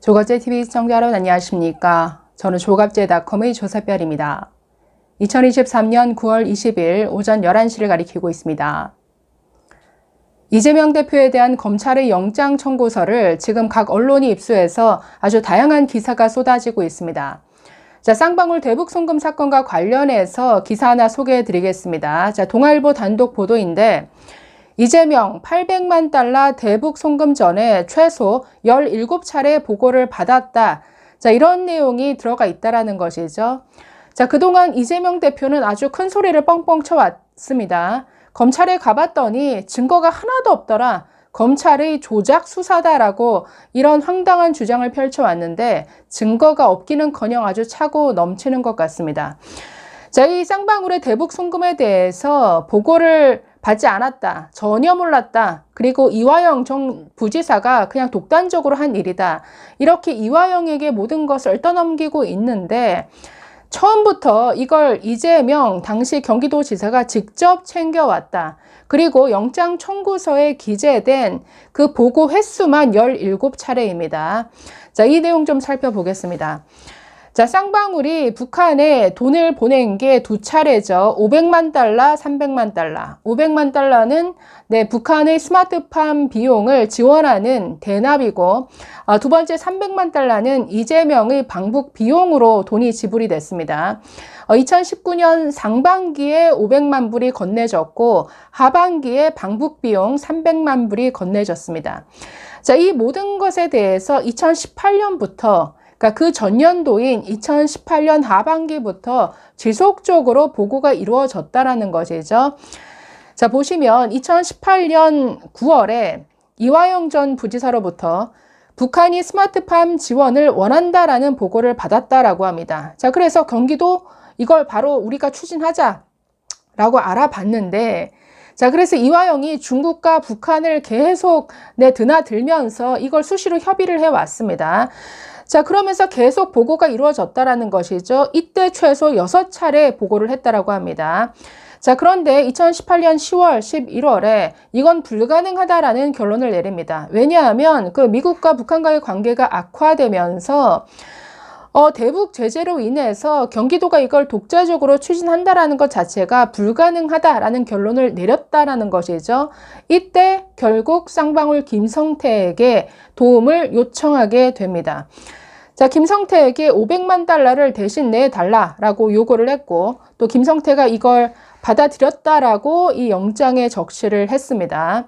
조갑제TV 시청자 여러분 안녕하십니까? 저는 조갑제닷컴의 조사별입니다. 2023년 9월 20일 오전 11시를 가리키고 있습니다. 이재명 대표에 대한 검찰의 영장 청구서를 지금 각 언론이 입수해서 아주 다양한 기사가 쏟아지고 있습니다. 자, 쌍방울 대북 송금 사건과 관련해서 기사 하나 소개해 드리겠습니다. 자, 동아일보 단독 보도인데 이재명 800만 달러 대북 송금 전에 최소 17차례 보고를 받았다. 자, 이런 내용이 들어가 있다라는 것이죠. 자, 그동안 이재명 대표는 아주 큰 소리를 뻥뻥 쳐왔습니다. 검찰에 가봤더니 증거가 하나도 없더라. 검찰의 조작 수사다라고 이런 황당한 주장을 펼쳐왔는데 증거가 없기는커녕 아주 차고 넘치는 것 같습니다. 자, 이 쌍방울의 대북 송금에 대해서 보고를 받지 않았다. 전혀 몰랐다. 그리고 이화영 전 부지사가 그냥 독단적으로 한 일이다. 이렇게 이화영에게 모든 것을 떠넘기고 있는데 처음부터 이걸 이재명 당시 경기도지사가 직접 챙겨왔다. 그리고 영장 청구서에 기재된 그 보고 횟수만 17차례입니다. 자, 이 내용 좀 살펴보겠습니다. 자, 쌍방울이 북한에 돈을 보낸 게 두 차례죠. 500만 달러, 300만 달러. 500만 달러는 북한의 스마트팜 비용을 지원하는 대납이고 두 번째 300만 달러는 이재명의 방북 비용으로 돈이 지불이 됐습니다. 2019년 상반기에 500만 불이 건네졌고 하반기에 방북 비용 300만 불이 건네졌습니다. 자, 이 모든 것에 대해서 2018년부터 그러니까 그 전년도인 2018년 하반기부터 지속적으로 보고가 이루어졌다라는 것이죠. 자, 보시면 2018년 9월에 이화영 전 부지사로부터 북한이 스마트팜 지원을 원한다라는 보고를 받았다라고 합니다. 자, 그래서 경기도 이걸 바로 우리가 추진하자라고 알아봤는데 자, 그래서 이화영이 중국과 북한을 계속 드나들면서 이걸 수시로 협의를 해왔습니다. 자, 그러면서 계속 보고가 이루어졌다라는 것이죠. 이때 최소 6차례 보고를 했다라고 합니다. 자, 그런데 2018년 10월, 11월에 이건 불가능하다라는 결론을 내립니다. 왜냐하면 그 미국과 북한과의 관계가 악화되면서 대북 제재로 인해서 경기도가 이걸 독자적으로 추진한다라는 것 자체가 불가능하다라는 결론을 내렸다라는 것이죠. 이때 결국 쌍방울 김성태에게 도움을 요청하게 됩니다. 자, 김성태에게 500만 달러를 대신 내달라라고 요구를 했고 또 김성태가 이걸 받아들였다라고 이 영장에 적시를 했습니다.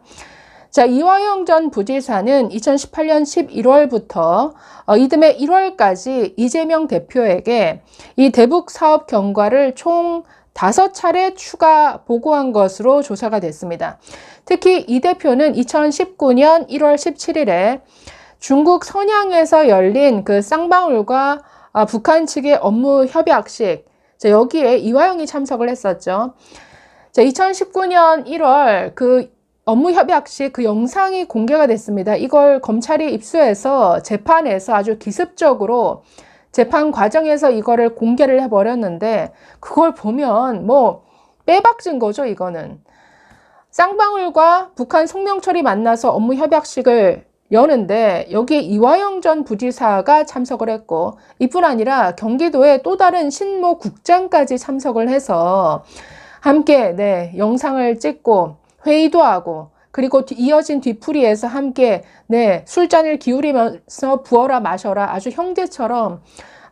자, 이화영 전 부지사는 2018년 11월부터 이듬해 1월까지 이재명 대표에게 이 대북 사업 경과를 총 5차례 추가 보고한 것으로 조사가 됐습니다. 특히 이 대표는 2019년 1월 17일에 중국 선양에서 열린 그 쌍방울과 북한 측의 업무 협약식, 자, 여기에 이화영이 참석을 했었죠. 자, 2019년 1월 그 업무 협약식 그 영상이 공개가 됐습니다. 이걸 검찰이 입수해서 재판에서 아주 기습적으로 재판 과정에서 이거를 공개를 해버렸는데 그걸 보면 뭐 빼박 증거죠, 이거는. 쌍방울과 북한 송명철이 만나서 업무 협약식을 여는데 여기에 이화영 전 부지사가 참석을 했고 이뿐 아니라 경기도의 또 다른 신모 국장까지 참석을 해서 함께 영상을 찍고 회의도 하고 그리고 이어진 뒤풀이에서 함께 술잔을 기울이면서 부어라 마셔라 아주 형제처럼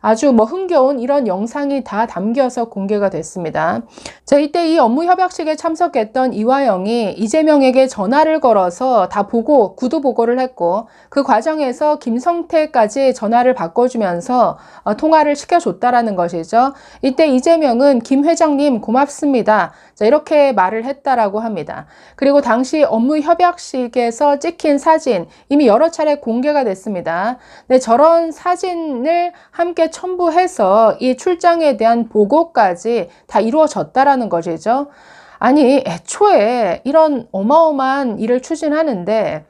아주 흥겨운 이런 영상이 다 담겨서 공개가 됐습니다. 자, 이때 이 업무 협약식에 참석했던 이화영이 이재명에게 전화를 걸어서 다 보고 구두 보고를 했고 그 과정에서 김성태까지 전화를 바꿔주면서 통화를 시켜줬다라는 것이죠. 이때 이재명은 김 회장님 고맙습니다. 자, 이렇게 말을 했다라고 합니다. 그리고 당시 업무 협약식에서 찍힌 사진 이미 여러 차례 공개가 됐습니다. 저런 사진을 함께 첨부해서 이 출장에 대한 보고까지 다 이루어졌다라는 것이죠. 아니, 애초에 이런 어마어마한 일을 추진하는데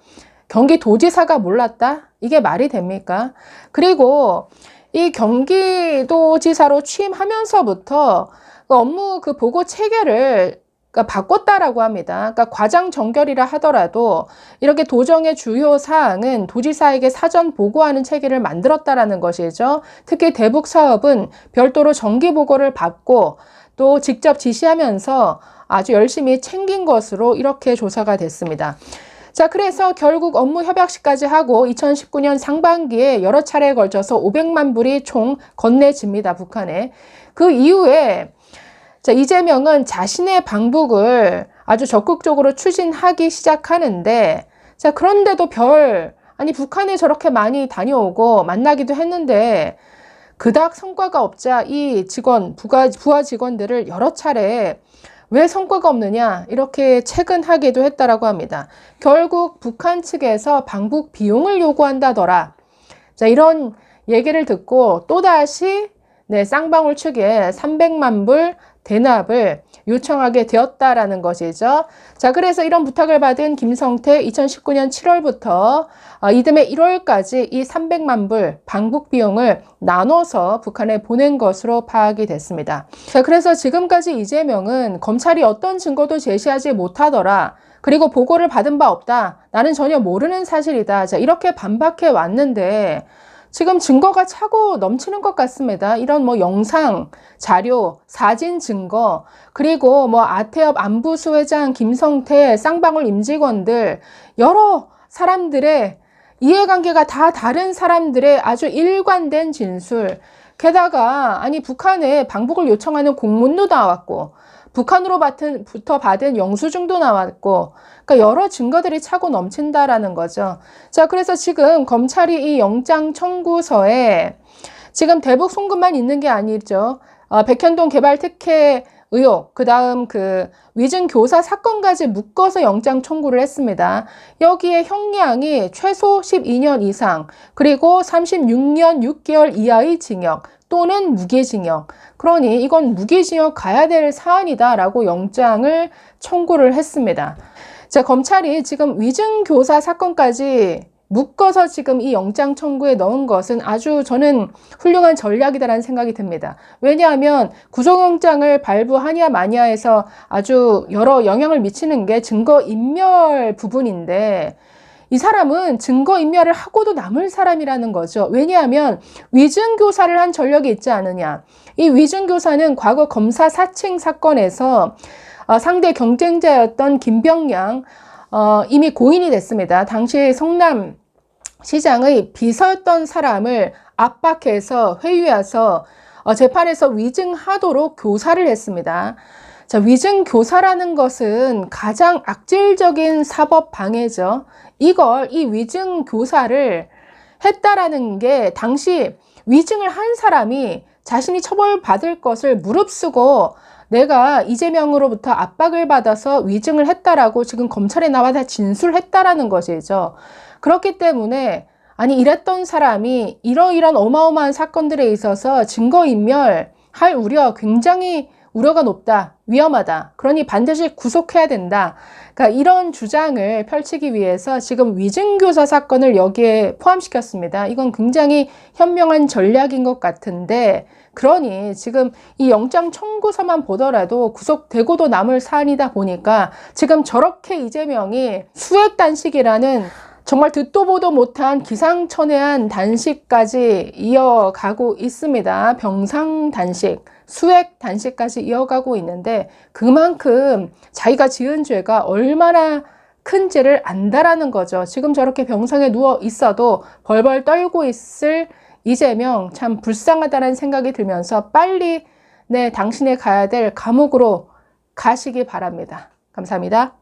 경기도지사가 몰랐다? 이게 말이 됩니까? 그리고 이 경기도지사로 취임하면서부터 업무 그 보고 체계를 그러니까 바꿨다라고 합니다. 그러니까 과장 정결이라 하더라도 이렇게 도정의 주요 사항은 도지사에게 사전 보고하는 체계를 만들었다라는 것이죠. 특히 대북 사업은 별도로 정기 보고를 받고 또 직접 지시하면서 아주 열심히 챙긴 것으로 이렇게 조사가 됐습니다. 자, 그래서 결국 업무 협약식까지 하고 2019년 상반기에 여러 차례에 걸쳐서 500만 불이 총 건네집니다, 북한에. 그 이후에 자, 이재명은 자신의 방북을 아주 적극적으로 추진하기 시작하는데, 자, 그런데도 아니, 북한에 저렇게 많이 다녀오고 만나기도 했는데, 그닥 성과가 없자 이 부하 직원들을 여러 차례 왜 성과가 없느냐 이렇게 채근하기도 했다라고 합니다. 결국 북한 측에서 방북 비용을 요구한다더라. 자, 이런 얘기를 듣고 또다시 쌍방울 측에 300만 불 대납을 요청하게 되었다라는 것이죠. 자, 그래서 이런 부탁을 받은 김성태 2019년 7월부터 이듬해 1월까지 이 300만 불 방북 비용을 나눠서 북한에 보낸 것으로 파악이 됐습니다. 자, 그래서 지금까지 이재명은 검찰이 어떤 증거도 제시하지 못하더라. 그리고 보고를 받은 바 없다. 나는 전혀 모르는 사실이다. 자, 이렇게 반박해 왔는데 지금 증거가 차고 넘치는 것 같습니다. 이런 영상, 자료, 사진 증거, 그리고 아태업 안부수 회장, 김성태, 쌍방울 임직원들, 여러 사람들의 이해관계가 다 다른 사람들의 아주 일관된 진술, 게다가 아니 북한에 방북을 요청하는 공문도 나왔고 북한으로부터 받은 영수증도 나왔고, 그러니까 여러 증거들이 차고 넘친다라는 거죠. 자, 그래서 지금 검찰이 이 영장 청구서에 지금 대북 송금만 있는 게 아니죠. 백현동 개발 특혜 의혹, 그 다음 위증 교사 사건까지 묶어서 영장 청구를 했습니다. 여기에 형량이 최소 12년 이상, 그리고 36년 6개월 이하의 징역 또는 무기징역. 그러니 이건 무기징역 가야 될 사안이다라고 영장을 청구를 했습니다. 자, 검찰이 지금 위증 교사 사건까지 묶어서 지금 이 영장 청구에 넣은 것은 아주 저는 훌륭한 전략이다라는 생각이 듭니다. 왜냐하면 구속영장을 발부하냐 마냐에서 아주 여러 영향을 미치는 게 증거인멸 부분인데, 이 사람은 증거인멸을 하고도 남을 사람이라는 거죠. 왜냐하면 위증교사를 한 전력이 있지 않느냐. 이 위증교사는 과거 검사 사칭 사건에서 상대 경쟁자였던 김병량 이미 고인이 됐습니다. 당시 성남 시장의 비서였던 사람을 압박해서 회유해서 재판에서 위증하도록 교사를 했습니다. 자, 위증교사라는 것은 가장 악질적인 사법 방해죠. 이 위증교사를 했다라는 게 당시 위증을 한 사람이 자신이 처벌받을 것을 무릅쓰고 내가 이재명으로부터 압박을 받아서 위증을 했다라고 지금 검찰에 나와 다 진술했다라는 것이죠. 그렇기 때문에 아니 이랬던 사람이 이러이런 어마어마한 사건들에 있어서 증거인멸 할 굉장히 우려가 높다, 위험하다. 그러니 반드시 구속해야 된다. 그러니까 이런 주장을 펼치기 위해서 지금 위증교사 사건을 여기에 포함시켰습니다. 이건 굉장히 현명한 전략인 것 같은데, 그러니 지금 이 영장 청구서만 보더라도 구속되고도 남을 사안이다 보니까 지금 저렇게 이재명이 수액 단식이라는 정말 듣도 보도 못한 기상천외한 단식까지 이어가고 있습니다. 병상 단식, 수액 단식까지 이어가고 있는데 그만큼 자기가 지은 죄가 얼마나 큰지를 안다라는 거죠. 지금 저렇게 병상에 누워 있어도 벌벌 떨고 있을 이재명 참 불쌍하다는 생각이 들면서 빨리 당신이 가야 될 감옥으로 가시기 바랍니다. 감사합니다.